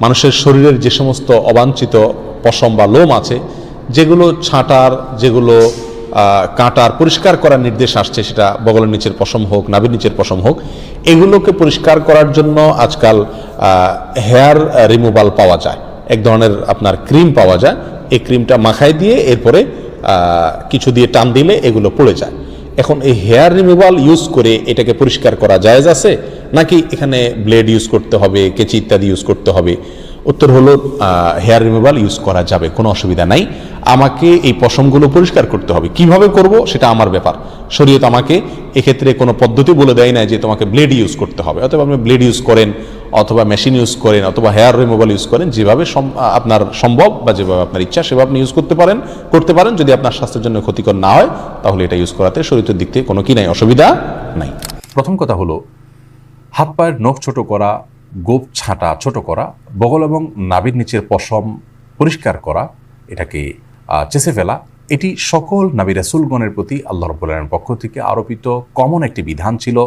মানুষের শরীরের যে সমস্ত অবাঞ্ছিত পশম বা লোম আছে, যেগুলো ছাঁটার, যেগুলো কাটার, পরিষ্কার করার নির্দেশ আসছে, সেটা বগলের নিচের পশম হোক, নাভির নিচের পশম হোক, এগুলোকে পরিষ্কার করার জন্য আজকাল হেয়ার রিমুভাল পাওয়া যায়, এক ধরনের আপনার ক্রিম পাওয়া যায়। এই ক্রিমটা মাখায় দিয়ে এরপরে কিছু দিয়ে টান দিলে এগুলো পড়ে যায়। এখন এই হেয়ার রিমুভাল ইউজ করে এটাকে পরিষ্কার করা জায়েজ আছে, নাকি এখানে ব্লেড ইউজ করতে হবে, কেচি ইত্যাদি ইউজ করতে হবে? উত্তর হলো হেয়ার রিমুভাল ইউজ করা যাবে, কোনো অসুবিধা নাই। আমাকে এই পশমগুলো পরিষ্কার করতে হবে, কিভাবে করব সেটা আমার ব্যাপার। শরীয়ত আমাকে এক্ষেত্রে কোনো পদ্ধতি বলে দেয় না যে তোমাকে ব্লেড ইউজ করতে হবে। অথবা আপনি ব্লেড ইউজ করেন, অথবা মেশিন ইউজ করেন, অথবা হেয়ার রিমুভাল ইউজ করেন, যেভাবে আপনার সম্ভব বা যেভাবে আপনার ইচ্ছা সেভাবে আপনি ইউজ করতে পারেন। যদি আপনার স্বাস্থ্যের জন্য ক্ষতিকর না হয় তাহলে এটা ইউজ করাতে শরীয়তের দিক থেকে কোনো কি নাই, অসুবিধা নাই। প্রথম কথা হলো হাত পায়ের নখ ছোট করা, গোপ ছাঁটা ছোট করা, বগল এবং নাভির নিচের পশম পরিষ্কার করা, এটাকে চেঁচে ফেলা, এটি সকল নবী রাসূলগণের প্রতি আল্লাহ রাব্বুল আলামিনের পক্ষ থেকে আরোপিত কমন একটি বিধান ছিল।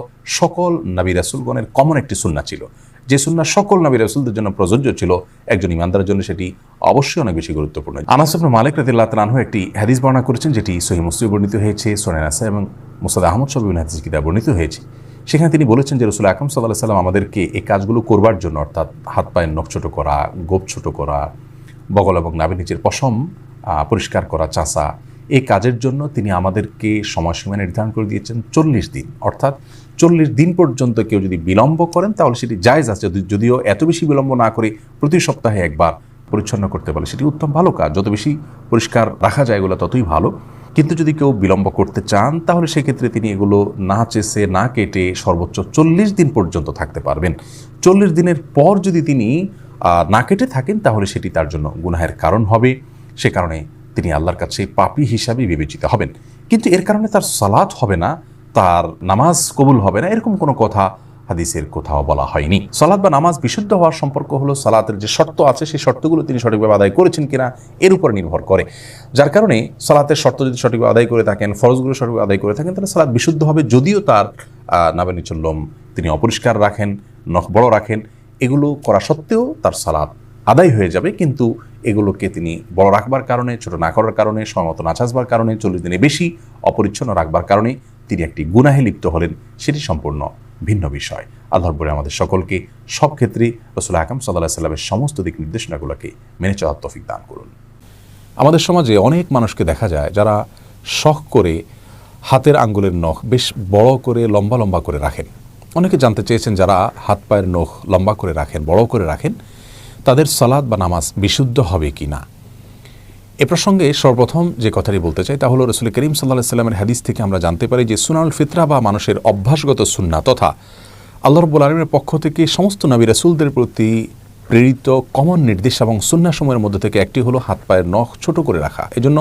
সকল নবী রাসূলগণের কমন একটি সুন্নাহ ছিল, যে সুন্নাহ সকল নবী রাসূলদের জন্য প্রযোজ্য ছিল। একজন ইমানদারের জন্য সেটি অবশ্যই অনেক বেশি গুরুত্বপূর্ণ। আনাস ইবনে মালিক রাদিয়াল্লাহু তাআলা আনহু একটি হাদিস বর্ণনা করেছেন, যেটি সহিহ মুসলিমে বর্ণিত হয়েছে, সুনান নাসাঈ এবং মুসনাদ আহমদ সহ বিভিন্ন হাদিস কিতাবে বর্ণিত হয়েছে। সেখানে তিনি বলেছেন যে রাসূল আকরাম সাল্লাল্লাহু আলাইহি ওয়াসাল্লাম আমাদেরকে এই কাজগুলো করবার জন্য, অর্থাৎ হাত পায়ের নখ ছোট করা, গোপ ছোট করা, বগল এবং নাভির নিচের পশম পরিষ্কার করা, চাঁচা, এই কাজের জন্য তিনি আমাদেরকে সময়সীমা নির্ধারণ করে দিয়েছেন 40 দিন। অর্থাৎ 40 দিন পর্যন্ত কেউ যদি বিলম্ব করেন তাহলে সেটি জায়েজ আছে, যদিও এত বেশি বিলম্ব না করে প্রতি সপ্তাহে একবার পরিচ্ছন্ন করতে পারে সেটি উত্তম ভালো কাজ। যত বেশি পরিষ্কার রাখা যায় এগুলো ততই ভালো। কিন্তু যদি কেউ বিলম্ব করতে চান তাহলে সেক্ষেত্রে তিনি এগুলো না চেষে না কেটে সর্বোচ্চ 40 দিন পর্যন্ত থাকতে পারবেন। 40 দিনের পর যদি তিনি না কেটে থাকেন তাহলে সেটি তার জন্য গুনাহের কারণ হবে। সে কারণে তিনি আল্লাহর কাছে পাপী হিসাবে বিবেচিত হবেন। কিন্তু এর কারণে তার সালাত হবে না, তার নামাজ কবুল হবে না, এরকম কোনো কথা হাদিসের কোথাও বলা হয়নি। সালাত বা নামাজ বিশুদ্ধ হওয়ার সম্পর্ক হলো সালাতের যে শর্ত আছে সেই শর্তগুলো তিনি সঠিকভাবে আদায় করেছেন কিনা এর উপর নির্ভর করে। যার কারণে সালাতের শর্ত যদি সঠিকভাবে আদায় করে থাকেন, ফরজগুলো সঠিকভাবে আদায় করে থাকেন, তাহলে সালাত বিশুদ্ধ হবে। যদিও তার নাভির নিচের লোম তিনি অপরিষ্কার রাখেন, নখ বড় রাখেন, এগুলো করা সত্ত্বেও তার সালাত আদায় হয়ে যাবে। কিন্তু এগুলোকে তিনি বড় রাখবার কারণে, ছোট না করার কারণে, সময়মতো না চাষবার কারণে, 40 দিনে বেশি অপরিচ্ছন্ন রাখবার কারণে তিনি একটি গুনাহে লিপ্ত হলেন, সেটি সম্পূর্ণ ভিন্ন বিষয়। আল্লাহর বলে আমাদের সকলকে সব ক্ষেত্রেই রাসূল আকরাম সাল্লাল্লাহু আলাইহি ওয়াসাল্লামের সমস্ত দিক নির্দেশনাগুলোকে মেনে চলার তৌফিক দান করুন। আমাদের সমাজে অনেক মানুষকে দেখা যায় যারা শখ করে হাতের আঙ্গুলের নখ বেশ বড় করে লম্বা লম্বা করে রাখেন। অনেকে জানতে চেয়েছেন, যারা হাত পায়ের নখ লম্বা করে রাখেন, বড় করে রাখেন, তাদের সালাত বা নামাজ বিশুদ্ধ হবে কি না। এ প্রসঙ্গে সর্বপ্রথম যে কথাটি বলতে চাই তা হলো রাসূল করিম সাল্লাল্লাহু আলাইহি ওয়াসাল্লামের হাদিস থেকে আমরা জানতে পারি যে সুনানুল ফিতরা বা মানুষের অভ্যাসগত সুন্নাহ তথা আল্লাহ রাব্বুল আলামিনের পক্ষ থেকে সমস্ত নবী রাসূলদের প্রতি প্রেরিত কমন নির্দেশ এবং সুন্নাহসমূহের মধ্যে থেকে একটি হলো হাত পায়ের নখ ছোট করে রাখা। এজন্য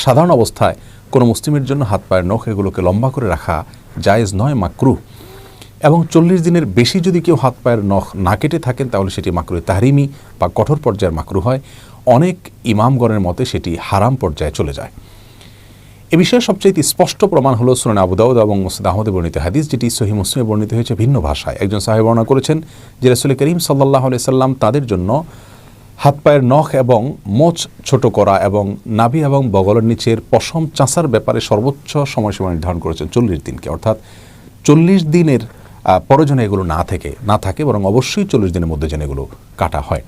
সাধারণ অবস্থায় কোনো মুসলিমের জন্য হাত পায়ের নখ এগুলোকে লম্বা করে রাখা জায়েজ নয়, মাকরুহ। এবং 40 দিনের বেশি যদি কেউ হাত পায়ের নখ না কেটে থাকেন তাহলে সেটি মাকরুহে তাহরিমি বা কঠোর পর্যায়ের মাকরুহ হয়। অনেক ইমামগণের মতে সেটি হারাম পর্যায়ে চলে যায়। এ বিষয়ে সবচেয়ে স্পষ্ট প্রমাণ হলো সুনান আবু দাউদ এবং মুসনাদ আহমদে বর্ণিত হাদিস, যেটি সহিহ মুসলিমে বর্ণিত হয়েছে ভিন্ন ভাষায়। একজন সাহাবী বর্ণনা করেছেন যে রাসূল করিম সাল্লাল্লাহু আলাইহি সাল্লাম তাদের জন্য হাত পায়ের নখ এবং মোচ ছোট করা এবং নাভি এবং বগলের নিচের পশম চাঁচার ব্যাপারে সর্বোচ্চ সময়সীমা নির্ধারণ করেছেন 40 দিনকে। অর্থাৎ 40 দিনের পরে যেন এগুলো না থাকে বরং অবশ্যই 40 দিনের মধ্যে যেন এগুলো কাটা হয়।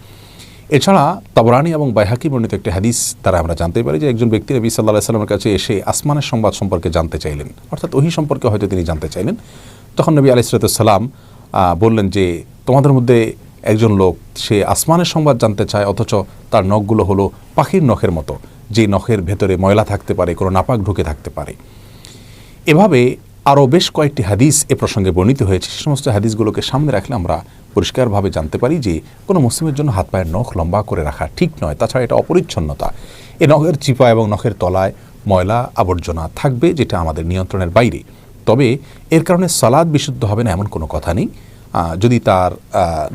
এছাড়া তাবরানী এবং বাইহাকি বর্ণিত একটি হাদিস দ্বারা আমরা জানতে পারি যে একজন ব্যক্তি নবী সাল্লাল্লাহু আলাইহি ওয়াসাল্লামের কাছে এসে আসমানের সংবাদ সম্পর্কে জানতে চাইলেন, অর্থাৎ ওহী সম্পর্কে হয়তো তিনি জানতে চাইলেন। তখন নবী আলাইহিস সালাম বললেন যে তোমাদের মধ্যে একজন লোক সে আসমানের সংবাদ জানতে চায়, অথচ তার নখগুলো হলো পাখির নখের মতো, যে নখের ভেতরে ময়লা থাকতে পারে, কোনো নাপাক ঢুকে থাকতে পারে। এভাবে আরও বেশ কয়েকটি হাদিস এ প্রসঙ্গে বর্ণিত হয়েছে। সে সমস্ত হাদিসগুলোকে সামনে রাখলে আমরা পরিষ্কারভাবে জানতে পারি যে কোনো মুসলিমের জন্য হাত পায়ের নখ লম্বা করে রাখা ঠিক নয়। তাছাড়া এটা অপরিচ্ছন্নতা। এ নখের চিপা এবং নখের তলায় ময়লা আবর্জনা থাকবে, যেটা আমাদের নিয়ন্ত্রণের বাইরে। তবে এর কারণে সালাত বিশুদ্ধ হবে না এমন কোনো কথা নেই। যদি তার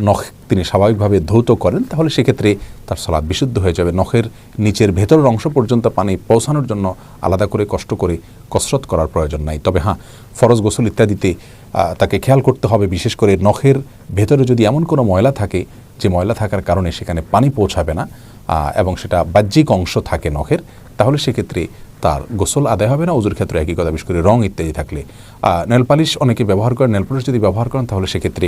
নখ তিনি স্বাভাবিকভাবে ধৌত করেন তাহলে সেক্ষেত্রে তার সালাত বিশুদ্ধ হয়ে যাবে। নখের নিচের ভেতরের অংশ পর্যন্ত পানি পৌঁছানোর জন্য আলাদা করে কষ্ট করে কসরত করার প্রয়োজন নাই। তবে হ্যাঁ, ফরজ গোসল ইত্যাদিতে তাকে খেয়াল করতে হবে, বিশেষ করে নখের ভেতরে যদি এমন কোনো ময়লা থাকে যে ময়লা থাকার কারণে সেখানে পানি পৌঁছাবে না এবং সেটা বাহ্যিক অংশ থাকে নখের, তাহলে সেক্ষেত্রে তার গোসল আদায় হবে না। ওজুর ক্ষেত্রে একই কথা, বিশেষ করে রং ইত্যাদি থাকলে। নেল পালিশ অনেকে ব্যবহার করেন, নেল পালিশ যদি ব্যবহার করেন তাহলে সেক্ষেত্রে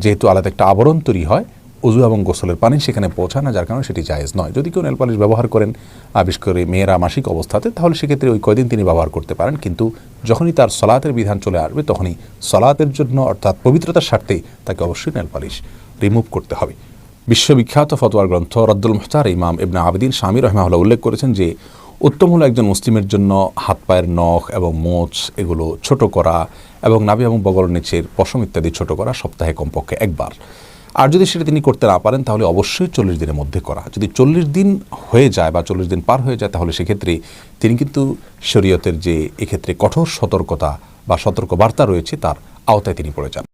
যেহেতু আলাদা একটা আবরণ তৈরি হয়, ওজু এবং গোসলের পানি সেখানে পৌঁছায় না, যার কারণে সেটি জায়েজ নয়। যদি কেউ নেল পালিশ ব্যবহার করেন বিশেষ করে মেয়েরা মাসিক অবস্থাতে, তাহলে সেক্ষেত্রে ওই কয়দিন তিনি ব্যবহার করতে পারেন, কিন্তু যখনই তার সলাতের বিধান চলে আসবে তখনই সলাতের জন্য অর্থাৎ পবিত্রতার স্বার্থেই তাকে অবশ্যই নেল পালিশ রিমুভ করতে হবে। বিশ্ববিখ্যাত ফতোয়ার গ্রন্থ রদ্দুল মুখতার ইমাম ইবনে আবিদিন শামী রাহিমাহুল্লাহ উল্লেখ করেছেন যে উত্তম হলো একজন মুসলিমের জন্য হাত পায়ের নখ এবং মোচ এগুলো ছোট করা এবং নাভি এবং বগলের নিচের পশম ইত্যাদি ছোট করা সপ্তাহে কমপক্ষে একবার। আর যদি সেটা তিনি করতে না পারেন তাহলে অবশ্যই 40 দিনের মধ্যে করা। যদি 40 দিন হয়ে যায় বা 40 দিন পার হয়ে যায় তাহলে সেক্ষেত্রে তিনি কিন্তু শরীয়তের যে এক্ষেত্রে কঠোর সতর্কতা বা সতর্কবার্তা রয়েছে তার আওতায় তিনি পড়ে যান।